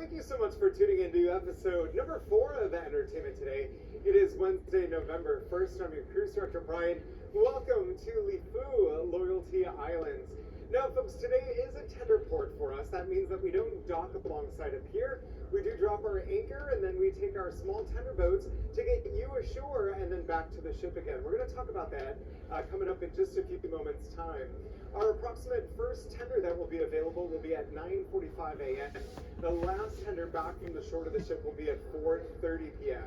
thank you so much for tuning in to episode number 4 of Entertainment Today. It is Wednesday, November 1st. I'm your cruise director, Brian. Welcome to Lifu, Loyalty Islands. Now, folks, today is a tender port for us. That means that we don't dock alongside a pier. We do drop our anchor, and then we take our small tender boats to get you ashore and then back to the ship again. We're going to talk about that coming up in just a few moments' time. Our approximate first tender that will be available will be at 9:45 a.m. The last tender back from the shore to the ship will be at 4:30 p.m.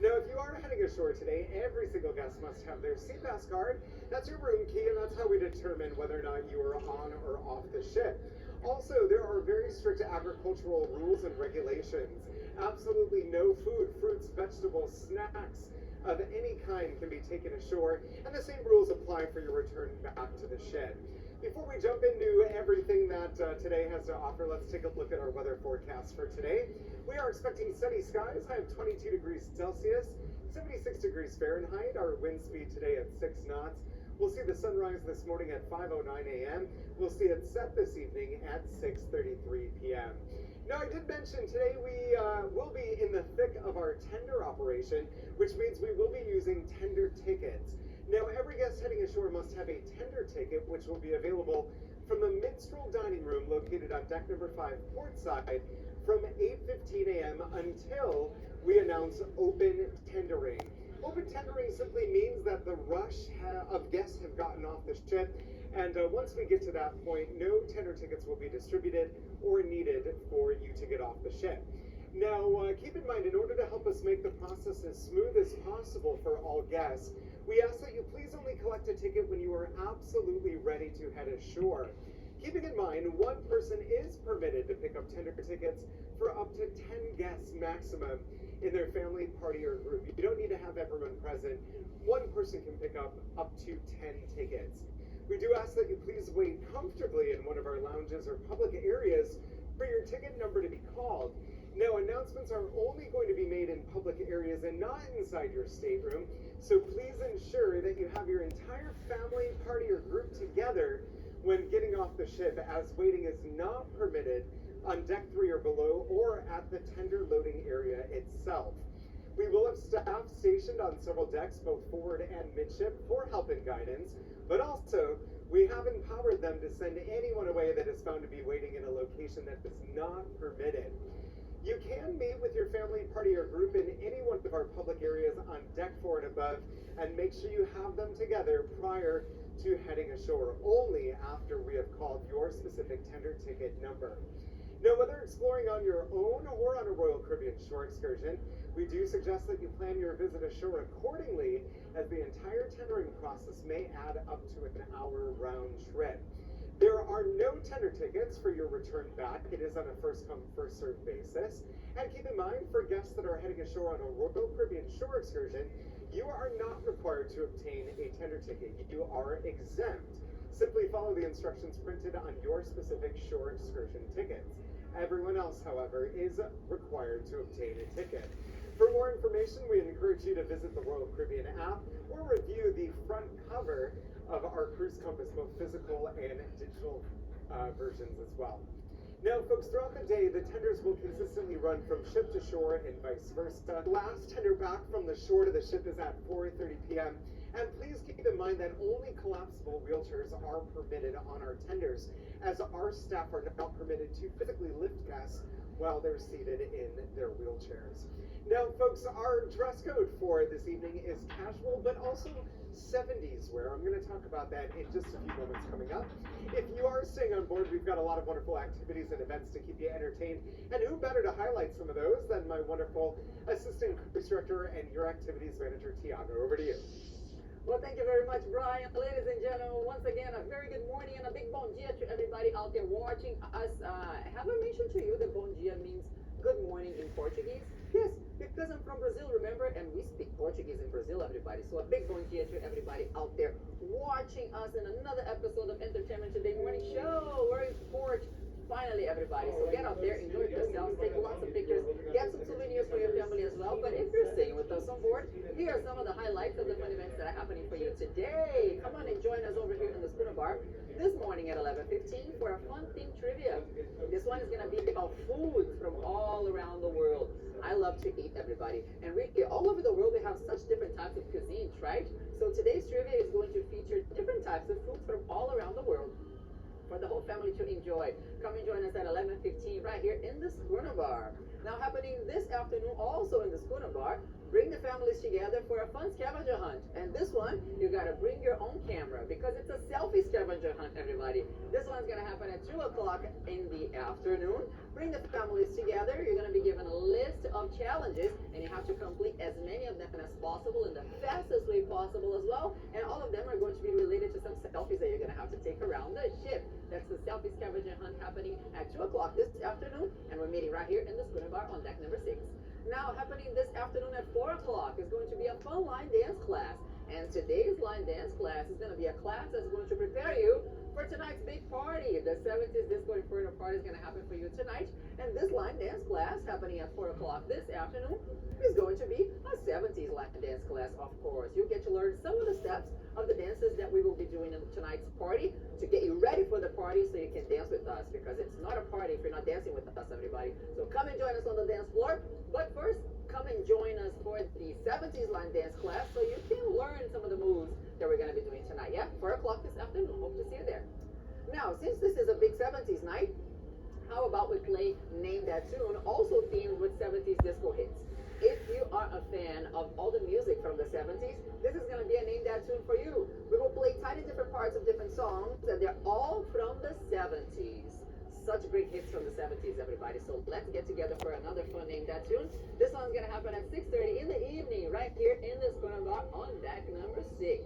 Now, if you are heading ashore today, every single guest must have their SeaPass card. That's your room key, and that's how we determine whether or not you are on or off the ship. Also, there are very strict agricultural rules and regulations. Absolutely no food, fruits, vegetables, snacks of any kind can be taken ashore, and the same rules apply for your return back to the shed. Before we jump into everything that today has to offer, let's take a look at our weather forecast for today. We are expecting sunny skies, high of 22 degrees Celsius, 76 degrees Fahrenheit. Our wind speed today at 6 knots. We'll see the sunrise this morning at 5:09 a.m. We'll see it set this evening at 6:33 p.m. Now, I did mention today we will be in the thick of our tender operation, which means we will be using tender tickets. Now, every guest heading ashore must have a tender ticket, which will be available from the Minstrel Dining Room located on deck number 5 portside from 8:15 a.m. until we announce open tendering. Open tendering simply means that the rush of guests have gotten off the ship, and once we get to that point, no tender tickets will be distributed or needed for you to get off the ship. Now, keep in mind, in order to help us make the process as smooth as possible for all guests, we ask that you please only collect a ticket when you are absolutely ready to head ashore. Keeping in mind, one person is permitted to pick up tender tickets for up to 10 guests maximum in their family, party, or group. You don't need to have everyone present. One person can pick up to 10 tickets. We do ask that you please wait comfortably in one of our lounges or public areas for your ticket number to be called. Now, announcements are only going to be made in public areas and not inside your stateroom, so please ensure that you have your entire family, party, or group together when getting off the ship, as waiting is not permitted on deck 3 or below or at the tender loading area itself. We will have staff stationed on several decks, both forward and midship, for help and guidance, but also we have empowered them to send anyone away that is found to be waiting in a location that is not permitted. You can meet with your family, party, or group in any one of our public areas on deck 4 and above, and make sure you have them together prior to heading ashore, only after we have called your specific tender ticket number. Now, whether exploring on your own or on a Royal Caribbean shore excursion, we do suggest that you plan your visit ashore accordingly, as the entire tendering process may add up to an hour round trip. There are no tender tickets for your return back. It is on a first-come, first-served basis. And keep in mind, for guests that are heading ashore on a Royal Caribbean shore excursion, you are not required to obtain a tender ticket. You are exempt. Simply follow the instructions printed on your specific shore excursion tickets. Everyone else, however, is required to obtain a ticket. For more information, we encourage you to visit the Royal Caribbean app or review the front cover of our Cruise Compass, both physical and digital versions as well. Now, folks, throughout the day, the tenders will consistently run from ship to shore and vice versa. The last tender back from the shore to the ship is at 4:30 p.m. And please keep in mind that only collapsible wheelchairs are permitted on our tenders, as our staff are not permitted to physically lift guests while they're seated in their wheelchairs. Now, folks, our dress code for this evening is casual, but also 70s wear. I'm going to talk about that in just a few moments coming up. If you are staying on board, we've got a lot of wonderful activities and events to keep you entertained. And who better to highlight some of those than my wonderful assistant cruise director and your activities manager, Tiago. Over to you. Well, thank you very much, Brian. Ladies and gentlemen, once again, a very good morning and a big bon dia to everybody out there watching us. Have I mentioned to you that bon dia means good morning in Portuguese? Yes, because I'm from Brazil, remember? And we speak Portuguese in Brazil, everybody. So a big bon dia to everybody out there watching us in another episode of Entertainment Today Morning Show. We're in port. Finally, everybody. So get out there, enjoy yourselves, take lots of pictures, get some souvenirs for your family as well. But if you're staying with us on board, here are some of the highlights of the fun events that are happening for you today. Come on and join us over here in the Spirit of Bar this morning at 11:15 for a fun theme trivia. This one is going to be about foods from all around the world. I love to eat, everybody. And really, all over the world, they have such different types of cuisines, right? So today's trivia is going to feature different types of foods from all around the world for the whole family to enjoy. Come and join us at 11:15 right here in the Schooner Bar. Now happening this afternoon also in the Schooner Bar, bring the families together for a fun scavenger hunt. And this one, you gotta bring your own camera because it's a selfie scavenger hunt, everybody. This one's gonna happen at 2 o'clock in the afternoon. Bring the families together. You're gonna be given a list of challenges and you have to complete as many of them as possible in the fastest way possible as well. And all of them are going to be related to some selfies that you're gonna have to take around the ship. That's the selfie scavenger hunt happening at 2 o'clock this afternoon. And we're meeting right here in the Schooner Bar on deck number 6. Now, happening this afternoon at 4 o'clock is going to be a fun line dance class. And today's line dance class is going to be a class that's going to prepare you for tonight's big party. The 70s Disco Inferno party is going to happen for you tonight. And this line dance class, happening at 4 o'clock this afternoon, is going to be a 70s line dance class, of course. You'll get to learn some of the steps of the dances that we will be doing in tonight's party to get you ready for the party so you can dance with us, because it's not a party if you're not dancing with us, everybody. So come and join us on the dance floor. But first, come and join us for the 70s line dance class so you can learn some of the moves that we're going to be doing tonight. Yeah, 4 o'clock this afternoon. Hope to see you there. Now, since this is a big 70s night, how about we play Name That Tune, also themed with 70s disco hits. If you are a fan of all the music from the 70s, this is going to be a Name That Tune for you. We will play tiny different parts of different songs, and they're all from the 70s. Such great hits from the 70s, everybody. So let's get together for another fun Name That Tune. This one's going to happen at 6:30 in the evening, right here in the Schooner Bar on deck number 6.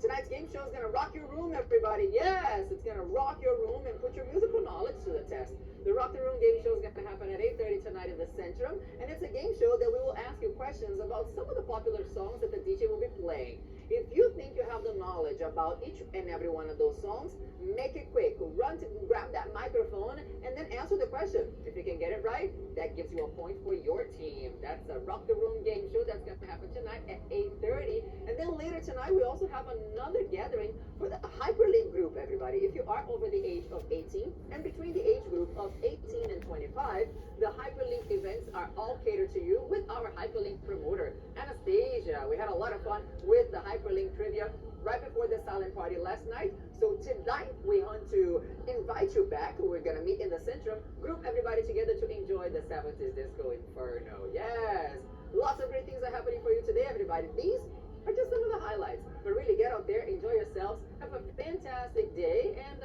Tonight's game show is going to rock your room, everybody. Yes, it's going to rock your room and put your musical knowledge to the test. The Rock the Room game show is going to happen at 8:30 tonight in the Centrum, and it's a game show that we will ask you questions about some of the popular songs that the DJ will be playing. If you think you have the knowledge about each and every one of those songs, make it quick. Run to grab that microphone and then answer the question. If you can get it right, that gives you a point for your team. That's a Rock the Room game show that's going to happen tonight at 8:30. And then later tonight, we also have another gathering for the Hyperlink group, everybody. If you are over the age of 18 and between the age group of 18 and 25, the Hyperlink events are all catered to you with our Hyperlink promoter, Anastasia. We had a lot of fun with the Hyperlink trivia right before the silent party last night. So tonight we want to invite you back. We're going to meet in the Centrum, group everybody together to enjoy the 70s Disco Inferno. Yes, lots of great things are happening for you today, everybody. These are just some of the highlights. But really get out there, enjoy yourselves, have a fantastic day, and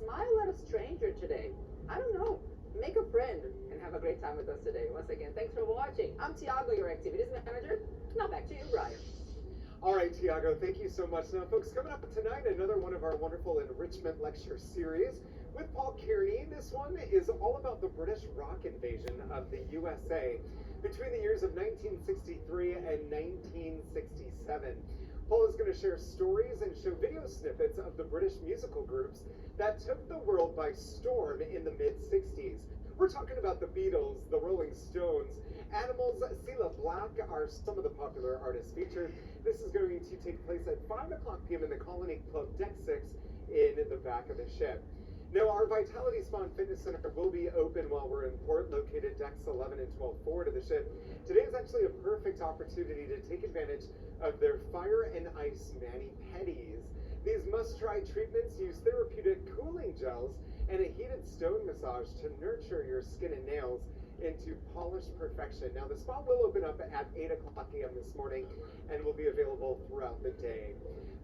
smile at a stranger today. I don't know. Make a friend and have a great time with us today. Once again, thanks for watching. I'm Tiago, your activities manager. Now back to you, Brian. All right, Tiago, thank you so much. Now, folks, coming up tonight, another one of our wonderful enrichment lecture series with Paul Kearney. This one is all about the British rock invasion of the USA between the years of 1963 and 1967. Paul is going to share stories and show video snippets of the British musical groups that took the world by storm in the mid-60s. We're talking about the Beatles, the Rolling Stones, Animals, Cilla Black are some of the popular artists featured. This is going to take place at 5 o'clock p.m. in the Colony Club, Deck 6, in the back of the ship. Now, our Vitality Spa and Fitness Center will be open while we're in port, located decks 11 and 12 forward of the ship. Today is actually a perfect opportunity to take advantage of their Fire and Ice mani-pedis. These must-try treatments use therapeutic cooling gels and a heated stone massage to nurture your skin and nails into polished perfection. Now, the spa will open up at 8 o'clock a.m. this morning and will be available throughout the day.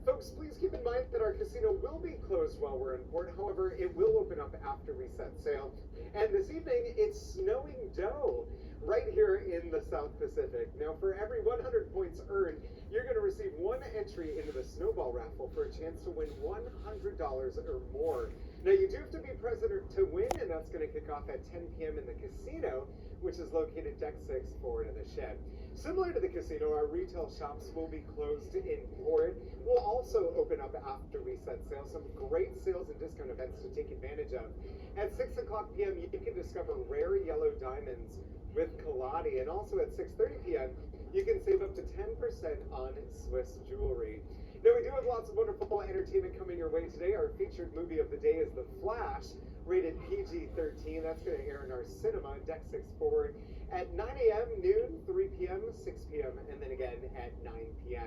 Folks, please keep in mind that our casino will be closed while we're in port. However, it will open up after we set sail. And this evening, it's snowing dough right here in the South Pacific. Now, for every 100 points earned, you're going to receive one entry into the snowball raffle for a chance to win $100 or more. Now, you do have to be present to win, and that's going to kick off at 10 p.m. in the casino, which is located deck 6 forward of the shed. Similar to the casino, our retail shops will be closed in port. We'll also open up after we set sail. Some great sales and discount events to take advantage of. At 6 o'clock p.m., you can discover rare yellow diamonds with Kaladi, and also at 6:30 p.m., you can save up to 10% on Swiss jewelry. Now, we do have lots of wonderful entertainment coming your way today. Our featured movie of the day is The Flash, rated PG-13. That's going to air in our cinema, Deck 6 Forward, at 9 a.m., noon, 3 p.m., 6 p.m., and then again at 9 p.m.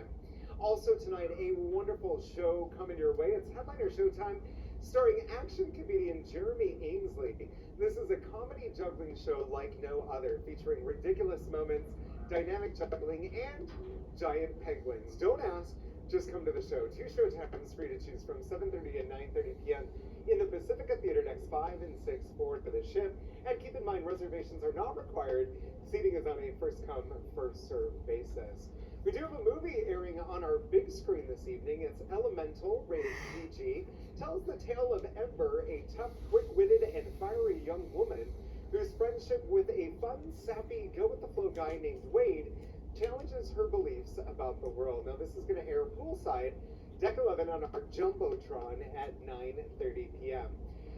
Also tonight, a wonderful show coming your way. It's Headliner Showtime, starring action comedian Jeremy Ainsley. This is a comedy juggling show like no other, featuring ridiculous moments, dynamic juggling, and giant penguins. Don't ask, just come to the show. 2 show times for you to choose from, 7:30 and 9:30 p.m. in the Pacifica Theater decks 5 and 6 for the ship. And keep in mind, reservations are not required. Seating is on a first-come, first-served basis. We do have a movie airing on our big screen this evening. It's Elemental, rated PG. Tells the tale of Ember, a tough, quick-witted, and fiery young woman whose friendship with a fun, sappy, go-with-the-flow guy named Wade challenges her beliefs about the world. Now, this is going to air poolside, Deck 11 on our Jumbotron at 9:30 p.m.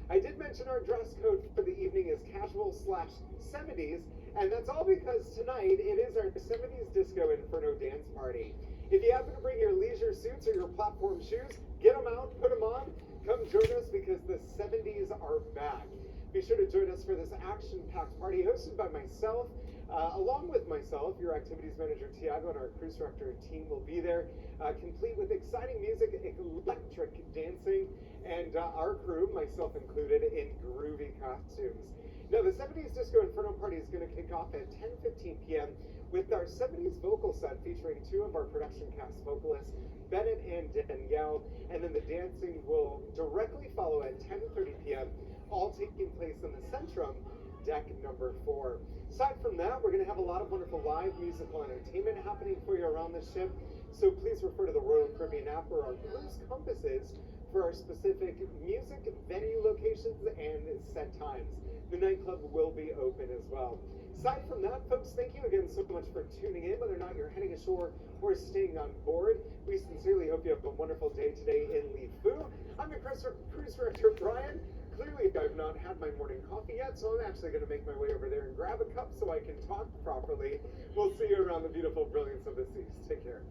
I did mention our dress code for the evening is casual/70s, and that's all because tonight it is our 70s Disco Inferno dance party. If you happen to bring your leisure suits or your platform shoes, get them out, put them on, come join us because the 70s are back. Be sure to join us for this action-packed party hosted by myself. Along with myself, your activities manager Tiago and our cruise director team will be there, complete with exciting music, electric dancing, and our crew, myself included, in groovy costumes. Now, the 70s Disco Inferno Party is going to kick off at 10:15 p.m. with our 70s vocal set featuring 2 of our production cast vocalists, Bennett and Danielle, and then the dancing will directly follow at 10:30 p.m., all taking place in the Centrum, Deck number 4. Aside from that, we're going to have a lot of wonderful live musical entertainment happening for you around the ship, so please refer to the Royal Caribbean app or our cruise compasses for our specific music, venue locations, and set times. The nightclub will be open as well. Aside from that, folks, thank you again so much for tuning in, whether or not you're heading ashore or staying on board. We sincerely hope you have a wonderful day today in Lifu. I'm your cruise director, Brian. Clearly, I've not had my morning coffee yet, so I'm actually going to make my way over there and grab a cup so I can talk properly. We'll see you around the beautiful brilliance of the seas. Take care.